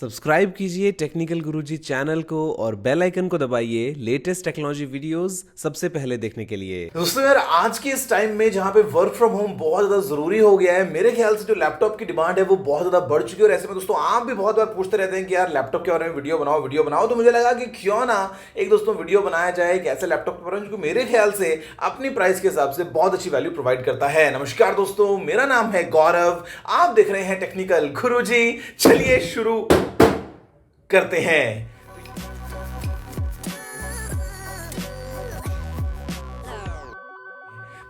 Subscribe कीजिए technical गुरुजी channel को और बेल आइकन को दबाइए लेटेस्ट टेक्नोलॉजी वीडियोस सबसे पहले देखने के लिए। दोस्तों यार आज के इस टाइम में जहां पे वर्क फ्रॉम होम बहुत ज्यादा जरूरी हो गया है, मेरे ख्याल से जो लैपटॉप की डिमांड है वो बहुत ज्यादा बढ़ चुकी है। और ऐसे में दोस्तों आप भी बहुत बार पूछते रहते हैं कि यार लैपटॉप के बारे में वीडियो बनाओ, तो मुझे लगा कि क्यों ना एक दोस्तों वीडियो बनाया जाए एक ऐसे लैपटॉप के बारे में जो मेरे ख्याल से अपनी प्राइस के हिसाब से बहुत अच्छी वैल्यू प्रोवाइड करता है। नमस्कार दोस्तों, मेरा नाम है गौरव, आप देख रहे हैं टेक्निकल गुरुजी। चलिए शुरू करते हैं।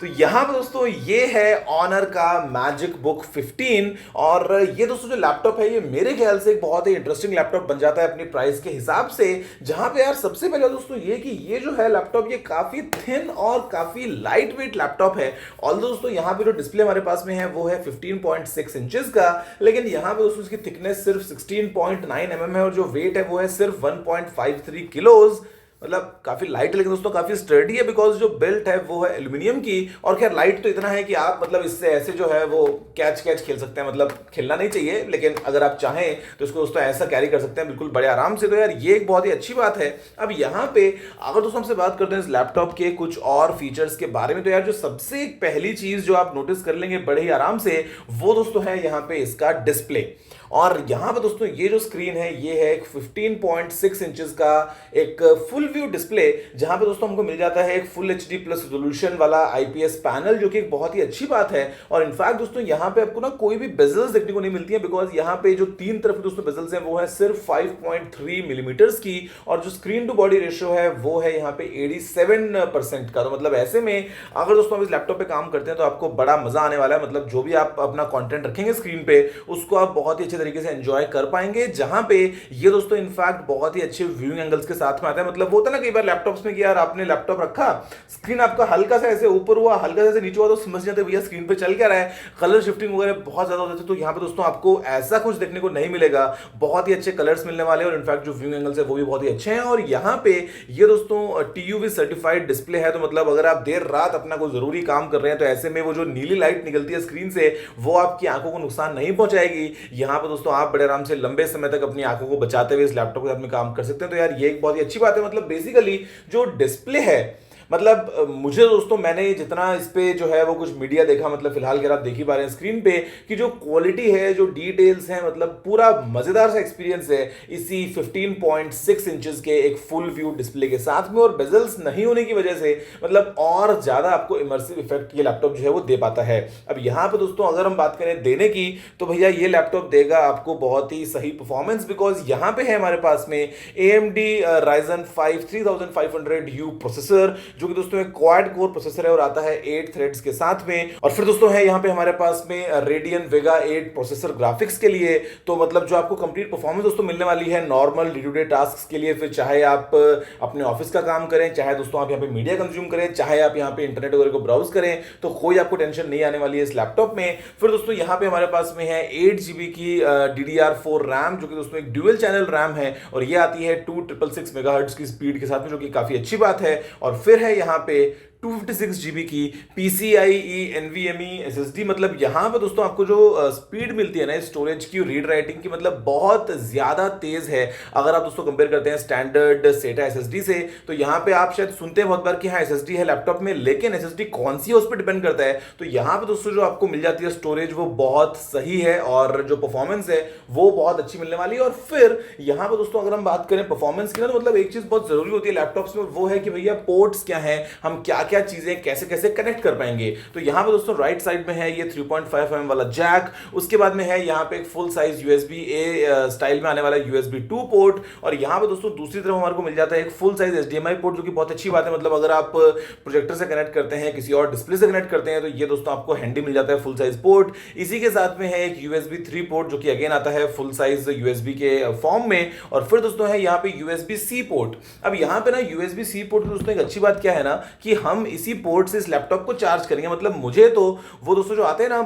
तो यहां पे दोस्तों ये है ऑनर का मैजिक बुक 15 और ये दोस्तों जो लैपटॉप है ये मेरे ख्याल से एक बहुत ही इंटरेस्टिंग लैपटॉप बन जाता है अपनी प्राइस के हिसाब से। जहां पे यार सबसे पहले दोस्तों ये कि ये जो है लैपटॉप ये काफी थिन और काफी लाइट वेट लैपटॉप है। ऑल्दो दोस्तों यहाँ पे जो डिस्प्ले हमारे पास में है वो है 15.6 इंचेस का, लेकिन यहाँ पे दोस्तों इसकी थिकनेस सिर्फ 16.9 mm है और जो वेट है वो है सिर्फ 1.53 किलोज। मतलब काफी लाइट है लेकिन दोस्तों काफी स्टर्डी है, बिकॉज जो बिल्ट है वो है एल्यूमिनियम की। और खैर लाइट तो इतना है कि आप मतलब इससे ऐसे जो है वो कैच खेल सकते हैं, मतलब खेलना नहीं चाहिए, लेकिन अगर आप चाहें तो इसको दोस्तों ऐसा कैरी कर सकते हैं बिल्कुल बड़े आराम से। तो यार ये एक बहुत ही अच्छी बात है। अब यहाँ पे अगर दोस्तों हमसे बात करते हैं इस लैपटॉप के कुछ और फीचर्स के बारे में, तो यार जो सबसे पहली चीज जो आप नोटिस कर लेंगे बड़े ही आराम से वो दोस्तों है यहाँ पे इसका डिस्प्ले। और यहां पे दोस्तों ये जो स्क्रीन है ये है एक 15.6 इंचेस का एक फुल व्यू डिस्प्ले, जहां पे दोस्तों हमको मिल जाता है एक फुल एचडी प्लस रेजोल्यूशन वाला आईपीएस पैनल, जो कि एक बहुत ही अच्छी बात है। और इनफैक्ट दोस्तों यहां पे आपको ना कोई भी बेजल्स देखने को नहीं मिलती है, बिकॉज यहां पे जो तीन तरफ दोस्तों बेजल्स हैं वो है सिर्फ 5.3 मिलीमीटर्स की, और जो स्क्रीन टू बॉडी रेशियो है वो है यहाँ पे 87% का। तो मतलब ऐसे में अगर दोस्तों आप इस लैपटॉप पे काम करते हैं तो आपको बड़ा मजा आने वाला है। मतलब जो भी आप अपना कंटेंट रखेंगे स्क्रीन पे उसको आप बहुत ही अच्छे तरीके से एंजॉय कर पाएंगे। जहां पे ये दोस्तों इनफैक्ट बहुत ही अच्छे व्यूइंग एंगल्स के साथ में आता है। मतलब वो होता है ना कई बार लैपटॉप्स में कि यार आपने लैपटॉप रखा, स्क्रीन आपका हल्का सा ऐसे ऊपर हुआ, हल्का सा ऐसे नीचे हुआ, तो समझ जाते भैया स्क्रीन पे चल क्या रहा है, कलर शिफ्टिंग वगैरह बहुत ज्यादा हो जाती है। तो यहाँ पे दोस्तों आपको ऐसा कुछ देखने को नहीं मिलेगा, बहुत ही अच्छे कलर्स मिलने वाले हैं और इनफैक्ट जो व्यूइंग एंगल्स है वो भी बहुत ही अच्छे हैं। और यहाँ पे ये दोस्तों टीयूवी सर्टिफाइड डिस्प्ले है, तो मतलब अगर आप देर रात अपना कोई जरूरी काम कर रहे हैं तो ऐसे में वो जो नीली लाइट निकलती है स्क्रीन से वो आपकी आंखों को नुकसान नहीं पहुंचाएगी। यहाँ पे दोस्तों आप बड़े आराम से लंबे समय तक अपनी आंखों को बचाते हुए इस लैपटॉप के साथ में काम कर सकते हैं। तो यार ये एक बहुत ही अच्छी बात है। मतलब बेसिकली जो डिस्प्ले है, मतलब मुझे दोस्तों मैंने जितना इस पे जो है वो कुछ मीडिया देखा, मतलब फिलहाल अगर आप देख ही पा रहे हैं स्क्रीन पे कि जो क्वालिटी है, जो डिटेल्स हैं, मतलब पूरा मजेदार सा एक्सपीरियंस है इसी 15.6 इंचेस के एक फुल व्यू डिस्प्ले के साथ में। और बेजल्स नहीं होने की वजह से मतलब और ज्यादा आपको इमर्सिव इफेक्ट ये लैपटॉप जो है वो दे पाता है। अब यहाँ पे दोस्तों अगर हम बात करें देने की, तो भैया ये लैपटॉप देगा आपको बहुत ही सही परफॉर्मेंस, बिकॉज यहाँ पे है हमारे पास में AMD Ryzen 5 3500U प्रोसेसर, जो कि दोस्तों एक क्वाड कोर प्रोसेसर है और आता है 8 थ्रेड्स के साथ में। और फिर दोस्तों है यहाँ पे हमारे पास में Radeon Vega 8 प्रोसेसर ग्राफिक्स के लिए। तो मतलब जो आपको कंप्लीट परफॉर्मेंस दोस्तों मिलने वाली है normal day to day task के लिए, फिर चाहे आप अपने ऑफिस का काम करें, चाहे दोस्तों आप यहाँ पे मीडिया कंज्यूम करें, चाहे आप यहाँ पे इंटरनेट वगैरह को ब्राउज करें, तो कोई आपको टेंशन नहीं आने वाली है इस लैपटॉप में। फिर दोस्तों यहाँ पे हमारे पास में है 8GB की DDR4 रैम, जो कि दोस्तों एक ड्यूअल चैनल रैम है और ये आती है 2666 मेगाहर्ट्ज की स्पीड के साथ में, जो कि काफी अच्छी बात है। और फिर है यहाँ पे 256GB की PCIe NVMe SSD। मतलब यहाँ पे दोस्तों आपको जो स्पीड मिलती है ना स्टोरेज की, रीड राइटिंग की, मतलब बहुत ज्यादा तेज है अगर आप दोस्तों कंपेयर करते हैं स्टैंडर्ड SATA SSD से। तो यहाँ पे आप शायद सुनते हैं बहुत बार कि हाँ SSD है लैपटॉप में, लेकिन SSD कौन सी है उस पर डिपेंड करता है। तो यहाँ पे दोस्तों जो आपको मिल जाती है स्टोरेज वो बहुत सही है और जो परफॉर्मेंस है वो बहुत अच्छी मिलने वाली है। और फिर यहाँ पे दोस्तों अगर हम बात करें परफॉर्मेंस की ना, तो मतलब एक चीज बहुत जरूरी होती है लैपटॉप्स में, वो है कि भैया पोर्ट्स क्या है, हम क्या क्या चीजें कैसे कैसे कनेक्ट कर पाएंगे। तो यहां पे दोस्तों राइट साइड में है ये 3.5 mm वाला जैक, उसके बाद में है यहां पे एक full size USB A style में आने वाला USB 2 पोर्ट, और यहां पे दोस्तों दूसरी तरफ हमारे को मिल जाता है एक फुल साइज HDMI पोर्ट, जो कि बहुत अच्छी बात है। मतलब अगर आप प्रोजेक्टर से कनेक्ट करते हैं, किसी और डिस्प्ले से कनेक्ट करते हैं, तो ये दोस्तों आपको हैंडी मिल जाता है फुल साइज पोर्ट। इसी के साथ में है एक USB 3 पोर्ट, जो कि अगेन आता है फुल साइज USB के फॉर्म में। और फिर दोस्तों है यहाँ पे USB C पोर्ट। अब यहाँ पे ना USB C पोर्ट दोस्तों एक अच्छी बात क्या है ना कि हम इसी पोर्ट से इस लैपटॉप को चार्ज करेंगे। मतलब मुझे तो वो दोस्तों जो आते हैं ना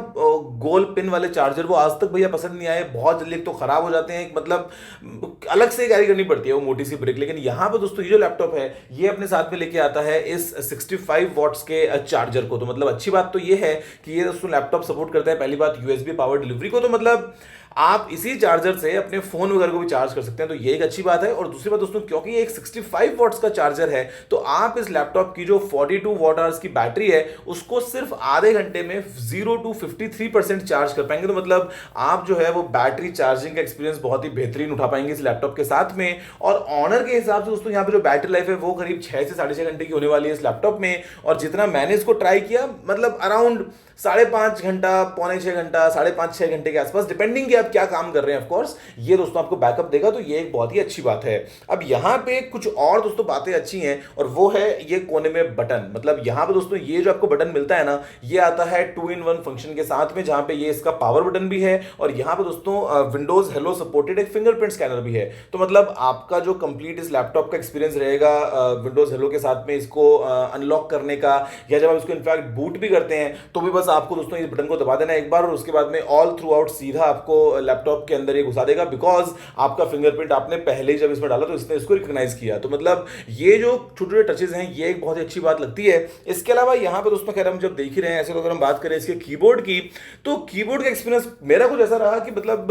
गोल पिन वाले चार्जर, वो आज तक भैया पसंद नहीं आए, बहुत जल्दी तो खराब हो जाते हैं, मतलब अलग से कैरी करनी पड़ती है वो मोटी सी ब्रिक। लेकिन यहाँ पे दोस्तों ये जो लैपटॉप है ये अपने साथ में लेके आता है इस 65 वॉट्स के चार्जर को। तो मतलब अच्छी बात तो ये है कि ये दोस्तों लैपटॉप सपोर्ट करता है पहली बात USB पावर डिलीवरी को। तो मतलब आप इसी चार्जर से अपने फोन वगैरह को भी चार्ज कर सकते हैं, तो ये एक अच्छी बात है। और दूसरी बात दोस्तों, क्योंकि ये एक 65 वॉट्स का चार्जर है, तो आप इस लैपटॉप की जो 42 वॉट आवर्स की बैटरी है उसको सिर्फ आधे घंटे में 0 to 53% चार्ज कर पाएंगे। तो मतलब आप जो है वो बैटरी चार्जिंग का एक्सपीरियंस बहुत ही बेहतरीन उठा पाएंगे इस लैपटॉप के साथ में। और ऑनर के हिसाब से दोस्तों यहाँ पे जो बैटरी लाइफ है वो करीब 6 से 6.5 घंटे की होने वाली है इस लैपटॉप में। और जितना मैंने इसको ट्राई किया, मतलब अराउंड 5.5 घंटा, 5.25 घंटा, 5.5-6 घंटे के आसपास, डिपेंडिंग कि आप क्या काम कर रहे हैं। ऑफ कोर्स ये दोस्तों आपको बैकअप देगा, तो ये एक बहुत ही अच्छी बात है। अब यहाँ पे कुछ और दोस्तों बातें अच्छी हैं, और वो है ये कोने में बटन। मतलब यहाँ पे दोस्तों ये जो आपको बटन मिलता है ना, ये आता है 2-in-1 फंक्शन के साथ में, जहां पे ये इसका पावर बटन भी है, और यहाँ पे दोस्तों विंडोज हेलो सपोर्टेड एक फिंगरप्रिंट स्कैनर भी है। तो मतलब आपका जो कंप्लीट इस लैपटॉप का एक्सपीरियंस रहेगा विंडोज हेलो के साथ में इसको अनलॉक करने का, या जब आप इसको इनफैक्ट बूट भी करते हैं तो भी बस आपको दोस्तों इस बटन को दबा देना एक बार, और उसके बाद में ऑल थ्रू आउट सीधा आपको लैपटॉप के अंदर ये घुसा देगा, बिकॉज आपका फिंगरप्रिंट आपने पहले जब इसमें डाला तो इसने इसको रिकॉग्नाइज किया। तो मतलब ये जो छोटे छोटे टचेज हैं ये एक बहुत ही अच्छी बात लगती है। इसके अलावा यहाँ पे दोस्तों खैर हम जब देख ही रहे हैं ऐसे, तो अगर हम बात करें इसके कीबोर्ड की, तो कीबोर्ड का एक्सपीरियंस मेरा कुछ ऐसा रहा कि मतलब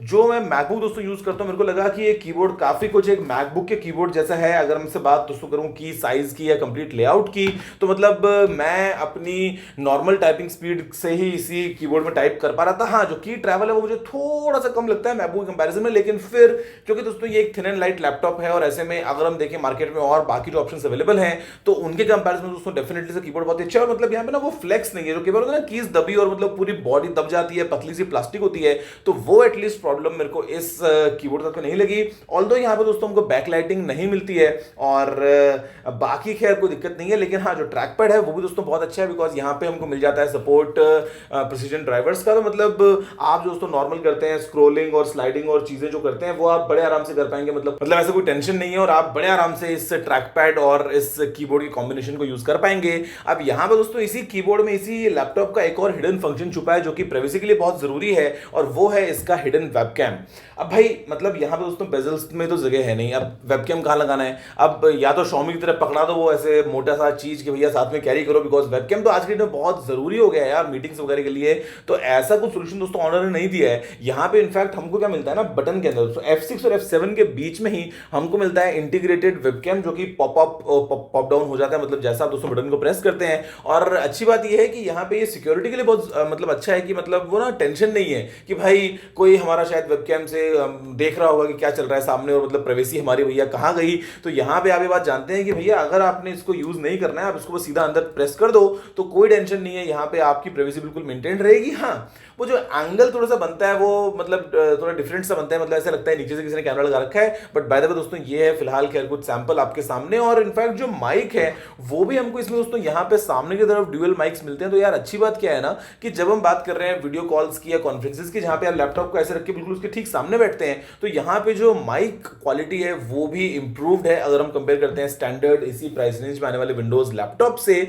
जो मैं मैकबुक दोस्तों यूज करता हूं, मेरे को लगा कि ये कीबोर्ड काफी कुछ एक मैकबुक के कीबोर्ड जैसा है। अगर हमसे बात दोस्तों करूं की साइज की या कंप्लीट लेआउट की, तो मतलब मैं अपनी नॉर्मल टाइपिंग स्पीड से ही इसी कीबोर्ड में टाइप कर पा रहा था। हाँ, जो की ट्रैवल है वो मुझे थोड़ा सा कम लगता है मैकबुक कंपैरिजन में, लेकिन फिर क्योंकि दोस्तों ये एक थिन एंड लाइट लैपटॉप है, और ऐसे में अगर हम देखें मार्केट में और बाकी जो ऑप्शंस अवेलेबल हैं तो उनके कंपैरिजन में दोस्तों डेफिनेटली से कीबोर्ड बहुत अच्छा है। और मतलब यहाँ पे ना वो फ्लेक्स नहीं है, जो कीबोर्ड होता है ना कीज दबी और मतलब पूरी बॉडी दब जाती है, पतली सी प्लास्टिक होती है, तो वो एटलीस्ट प्रॉब्लम मेरे को इस कीबोर्ड तक नहीं लगी। ऑल्दो यहाँ पे दोस्तों हमको बैक लाइटिंग नहीं मिलती है, और बाकी खैर कोई दिक्कत नहीं है। लेकिन हाँ, जो ट्रैक पैड है वो भी दोस्तों बहुत अच्छा है, बिकॉज यहाँ पे हमको मिल जाता है सपोर्ट प्रिसीजन ड्राइवर्स का। तो मतलब आप दोस्तों नॉर्मल करते हैं स्क्रोलिंग और स्लाइडिंग और चीजें जो करते हैं वो आप बड़े आराम से कर पाएंगे। मतलब ऐसा कोई टेंशन नहीं है, और आप बड़े आराम से इस ट्रैक पैड और इस कीबोर्ड की कॉम्बिनेशन को यूज कर पाएंगे। अब यहाँ पे दोस्तों इसी कीबोर्ड में, इसी लैपटॉप का एक और हिडन फंक्शन छुपा है जो कि प्राइवेसी के लिए बहुत जरूरी है, और वो है इसका हिडन वेबकैम। अब भाई मतलब यहाँ पे दोस्तों बेजल्स में तो जगह है नहीं, अब वेबकैम कहाँ लगाना है? अब या तो Xiaomi की तरफ पकड़ा दो वो ऐसे मोटा सा चीज कि भैया साथ में कैरी करो, बिकॉज वेबकैम तो आज के डेट में बहुत जरूरी हो गया है यार मीटिंग्स वगैरह के लिए। तो ऐसा कुछ सोल्यूशन दोस्तों ऑनर ने नहीं दिया है। यहाँ पे इनफैक्ट हमको क्या मिलता है ना, बटन के अंदर F6 और F7 के बीच में ही हमको मिलता है इंटीग्रेटेड वेबकैम, जो कि पॉप डाउन हो जाता है, मतलब जैसा आप दोस्तों बटन को प्रेस करते हैं। और अच्छी बात यह है कि यहाँ पे ये सिक्योरिटी के लिए बहुत मतलब अच्छा है, कि मतलब वो ना टेंशन नहीं है कि भाई कोई हमारा शायद वेबकैम से देख रहा होगा कि क्या चल रहा है सामने, और मतलब प्राइवेसी हमारी भैया कहाँ गई। तो यहाँ पे आप ये बात जानते हैं कि भैया अगर आपने इसको यूज नहीं करना है, आप इसको बस सीधा अंदर प्रेस कर दो, तो कोई टेंशन नहीं है, यहाँ पे आपकी प्राइवेसी बिल्कुल मेंटेन रहेगी। हाँ, वो जो एंगल थोड़ा सा बनता है वो मतलब थोड़ा डिफरेंट सा बनता है, मतलब ऐसा लगता है नीचे से किसी ने कैमरा लगा रखा है, बट बाय द वे दोस्तों ये है फिलहाल खैर कुछ सैंपल आपके सामने। और इनफैक्ट जो माइक है वो भी हमको इसमें दोस्तों यहाँ पे सामने की तरफ ड्यूअल माइक्स मिलते हैं। तो यार अच्छी बात क्या है ना, कि जब हम बात कर रहे हैं वीडियो कॉल्स की या कॉन्फ्रेंसेस की, जहां पे आप लैपटॉप को ऐसे रख के बिल्कुल उसके ठीक सामने बैठते हैं, तो यहाँ पे जो माइक क्वालिटी है वो भी इंप्रूव्ड है अगर हम कंपेयर करते हैं स्टैंडर्ड इसी प्राइस रेंज में आने वाले विंडोज लैपटॉप से।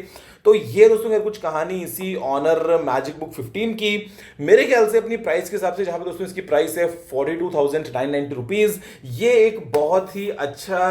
तो ये दोस्तों यार कुछ कहानी इसी ऑनर मैजिक बुक 15 की। मेरे ख्याल से अपनी प्राइस के हिसाब से, जहां पे दोस्तों इसकी प्राइस है 42,990 रुपीज, ये एक बहुत ही अच्छा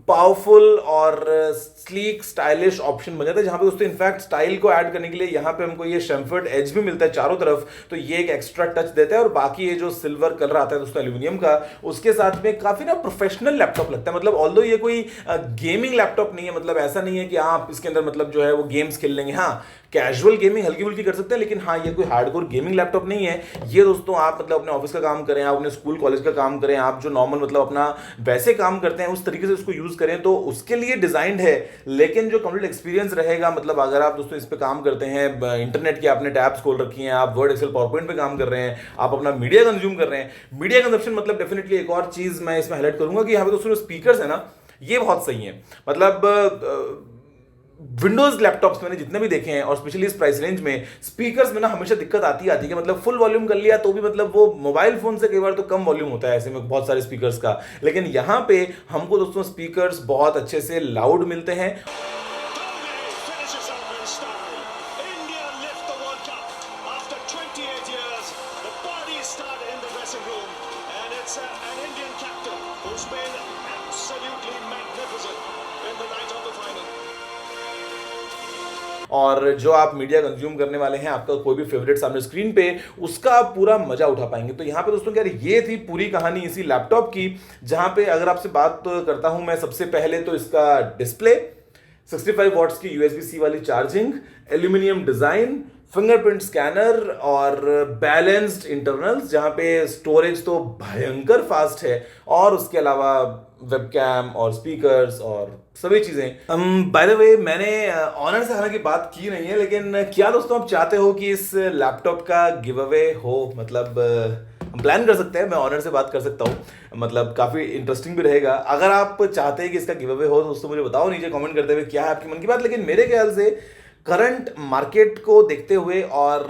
पावरफुल और स्लीक स्टाइलिश ऑप्शन बन जाता है, जहां पे दोस्तों इनफैक्ट स्टाइल को ऐड करने के लिए यहाँ पे हमको ये शेम्फर्ड एज भी मिलता है चारों तरफ, तो ये एक एक्स्ट्रा टच देता है। और बाकी ये जो सिल्वर कलर आता है दोस्तों एल्यूमिनियम का, उसके साथ में काफी ना प्रोफेशनल लैपटॉप लगता है। मतलब ऑल्दो ये कोई गेमिंग लैपटॉप नहीं है, मतलब ऐसा नहीं है कि आप इसके अंदर मतलब जो है वो गेम्स खेल लेंगे। हाँ, कैजुअल गेमिंग हल्की फुल्की कर सकते हैं, लेकिन हाँ ये कोई हार्डकोर गेमिंग लैपटॉप नहीं है। ये दोस्तों आप मतलब अपने ऑफिस का काम करें, आप अपने स्कूल कॉलेज का काम करें, आप जो नॉर्मल मतलब अपना वैसे काम करते हैं उस तरीके से उसको यूज करें, तो उसके लिए डिजाइंड है। लेकिन जो कंप्लीट एक्सपीरियंस रहेगा, मतलब अगर आप दोस्तों इस पे काम करते हैं, इंटरनेट की आपने टैब्स खोल रखी हैं, आप वर्ड एक्सेल पावर पॉइंट पे काम कर रहे हैं, आप अपना मीडिया कंज्यूम कर रहे हैं, मीडिया कंजप्शन मतलब डेफिनेटली एक और चीज मैं इसमें हाईलाइट करूंगा कि यहाँ पे दोस्तों स्पीकर्स है ना, ये बहुत सही है। मतलब विंडोज लैपटॉप्स मैंने जितने भी देखे हैं और स्पेशली इस प्राइस रेंज में, स्पीकर्स में ना हमेशा दिक्कत आती है कि मतलब फुल वॉल्यूम कर लिया तो भी मतलब वो मोबाइल फोन से कई बार तो कम वॉल्यूम होता है ऐसे में बहुत सारे स्पीकर्स का। लेकिन यहाँ पे हमको दोस्तों स्पीकर्स बहुत अच्छे से लाउड मिलते हैं। और जो आप मीडिया कंज्यूम करने वाले हैं, आपका कोई भी फेवरेट सामने स्क्रीन पे, उसका आप पूरा मजा उठा पाएंगे। तो यहाँ पे दोस्तों क्या ये थी पूरी कहानी इसी लैपटॉप की, जहां पे अगर आपसे बात करता हूं मैं सबसे पहले तो इसका डिस्प्ले, 65 वॉट्स की यूएसबी सी वाली charging, aluminium design, fingerprint scanner और बैलेंस्ड इंटरनल्स, जहां पे स्टोरेज तो भयंकर फास्ट है, और उसके अलावा वेबकैम और स्पीकर्स और सभी चीजें। बाय द वे मैंने ऑनर से हालांकि बात की नहीं है, लेकिन क्या दोस्तों आप चाहते हो कि इस लैपटॉप का गिव अवे हो? मतलब हम प्लान कर सकते हैं, मैं ऑनर से बात कर सकता हूँ, मतलब काफी इंटरेस्टिंग भी रहेगा। अगर आप चाहते हैं कि इसका गिव अवे हो तो दोस्तों मुझे बताओ नीचे कमेंट करते हुए क्या है आपकी मन की बात। लेकिन मेरे ख्याल से करंट मार्केट को देखते हुए और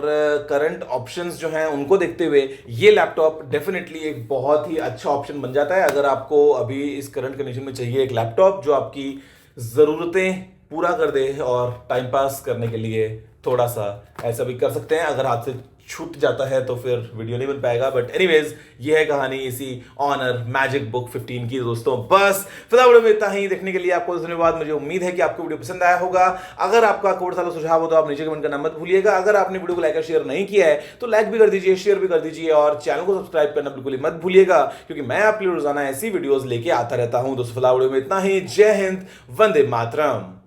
करंट ऑप्शंस जो हैं उनको देखते हुए ये लैपटॉप डेफिनेटली एक बहुत ही अच्छा ऑप्शन बन जाता है। अगर आपको अभी इस करंट कंडीशन में चाहिए एक लैपटॉप जो आपकी ज़रूरतें पूरा कर दे और टाइम पास करने के लिए थोड़ा सा ऐसा भी कर सकते हैं। अगर हाथ से छूट जाता है तो फिर वीडियो नहीं बन पाएगा, बट एनीवेज ये है कहानी इसी ऑनर मैजिक बुक 15 की दोस्तों। बस फिलहाल वीडियो में इतना ही। देखने के लिए आपको धन्यवाद। मुझे उम्मीद है कि आपको वीडियो पसंद आया होगा। अगर आपका कोई सारा सुझाव हो तो आप नीचे कमेंट करना मत भूलिएगा। अगर आपने वीडियो को लाइक और शेयर नहीं किया है तो लाइक भी कर दीजिए, शेयर भी कर दीजिए, और चैनल को सब्सक्राइब करना बिल्कुल ही मत भूलिएगा, क्योंकि मैं आपके लिए रोजाना ऐसी वीडियोस लेके आता रहता हूं। दोस्तों फिलहाल वीडियो में इतना ही। जय हिंद, वंदे मातरम।